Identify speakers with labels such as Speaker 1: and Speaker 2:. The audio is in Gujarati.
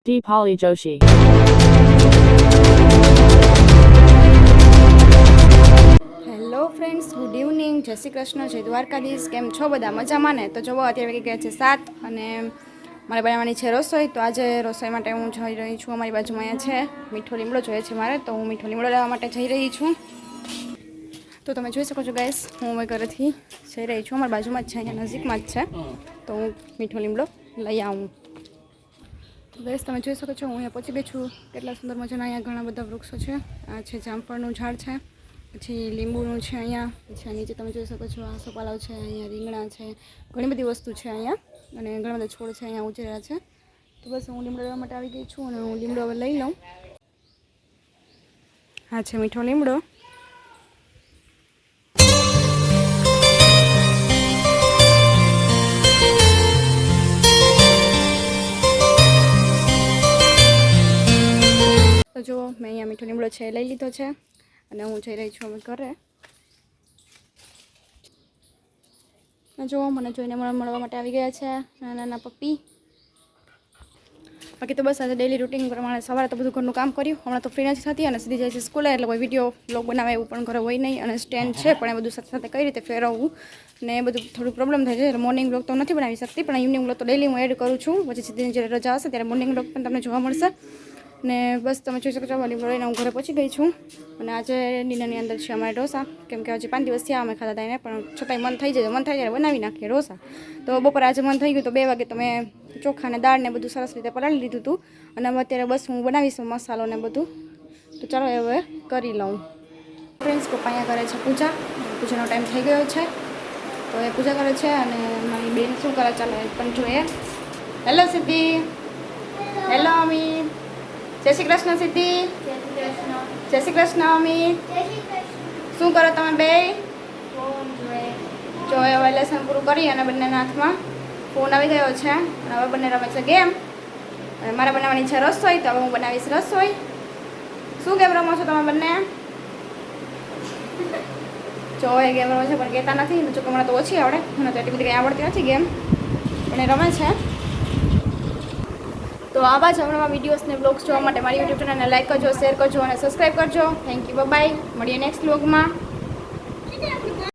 Speaker 1: Deepali Joshi.
Speaker 2: Hello friends, good evening, જય શ્રી કૃષ્ણ, જય દ્વારકાધીશ. કેમ છો બધા? મજામાં ને? તો જુઓ, અત્યારે વાગી ગયા છે 7 અને મારે બનાવવાની છે રસોઈ. તો આજે રસોઈ માટે હું જઈ રહી છું. અમારી બાજુમાં અહીંયા છે મીઠો લીમડો જોઈએ છે મારે, તો હું મીઠો લીમડો લેવા માટે જઈ રહી છું. તો તમે જોઈ શકો છો ગાઈસ, હું અમારા ઘરેથી જઈ રહી છું. અમારી બાજુમાં જ છે, અહીંયા નજીકમાં જ છે. તો હું મીઠો લીમડો લઈ આવું. તો ગાઈસ, તમે જોઈ શકો છો, હું અહીંયા પહોંચી ગઈ છું. કેટલા સુંદર મજાના અહીંયા ઘણા બધા વૃક્ષો છે. આ છે જામફળનું ઝાડ છે, પછી લીંબુનું છે અહીંયા, પછી નીચે તમે જોઈ શકો છો આ સપાલાવ છે, અહીંયા રીંગણા છે, ઘણી બધી વસ્તુ છે અહીંયા, અને ઘણા બધા છોડ છે અહીંયા ઉછેર્યા છે. તો બસ હું લીમડો લેવા માટે આવી ગઈ છું અને હું લીમડો હવે લઈ લઉં. આ છે મીઠો લીમડો. તો જુઓ, મેં અહીંયા મીઠો લીમડો છે લઈ લીધો છે અને હું જઈ રહી છું હવે ઘરે. જો મને જોઈને મળવા માટે આવી ગયા છે નાના નાના પપ્પી. બાકી તો બસ આજે ડેલી રૂટીન પ્રમાણે સવારે તો બધું ઘરનું કામ કર્યું. હમણાં તો ફ્રી નથી થતી અને સીધી જાય છે સ્કૂલે, એટલે કોઈ વિડીયો બ્લોગ બનાવે એવું પણ ઘરે હોય નહીં. અને સ્ટેન્ડ છે પણ એ બધું સાથે સાથે કઈ રીતે ફેરવવું ને એ બધું થોડું પ્રોબ્લેમ થાય છે. એટલે મોર્નિંગ બ્લોગ તો નથી બનાવી શકતી, પણ ઇવનિંગ બ્લોગ તો ડેલી હું એડ કરું છું. પછી સીધી જ્યારે રજા હશે ત્યારે મોર્નિંગ બ્લોગ પણ તમને જોવા મળશે. ને બસ તમે જોઈ શકો છો, લીમડો લઈને હું ઘરે પહોંચી ગઈ છું. અને આજે ડિનરની અંદર છે અમારે ઢોસા, કેમ કે આજે 5 દિવસ થયા અમે ખાતા હતા એને, પણ છતાંય મન થઈ જાય, મન થાય ત્યારે બનાવી નાખીએ ઢોસા. તો બપોરે આજે મન થઈ ગયું તો 2 વાગે તો મેં ચોખા ને દાળ ને બધું સરસ રીતે પલાળી લીધું હતું. અને અત્યારે બસ હું બનાવીશ મસાલો ને બધું. તો ચાલો હવે કરી લઉં. ફ્રેન્ડ્સ, પપ્પા અહીંયા કરે છે પૂજા. પૂજાનો ટાઈમ થઈ ગયો છે, તો એ પૂજા કરે છે. અને મારી બેન શું કરે ચાલો એ પણ જોઈએ. હેલો સિદ્ધિ. હેલો અમી. જય શ્રી કૃષ્ણ સિદ્ધિ. જય શ્રી કૃષ્ણ અમી. શું કરો તમે બે? જો હવે લેસન પૂરું કરી અને બંનેના હાથમાં ફોન આવી ગયો છે અને હવે બંને રમે છે ગેમ. અને મારે બનાવવાની છે રસોઈ, તો હવે હું બનાવીશ રસોઈ. શું ગેમ રમો છો તમે બંને? જો એ ગેમ રમે છે પણ કહેતા નથી, જો કે મને તો ઓછી આવડે, મને તો એટલી બધી કંઈ આવડતી નથી ગેમ, પણ એ રમે છે. તો આવા જ હમણાં વિડીયોઝ ને બ્લોગ્સ જોવા માટે મારી યુટ્યુબ ચેનલને લાઈક કરજો, શેર કરજો અને સબસ્ક્રાઈબ કરજો. Thank you, bye. મળીએ નેક્સ્ટ બ્લોગમાં.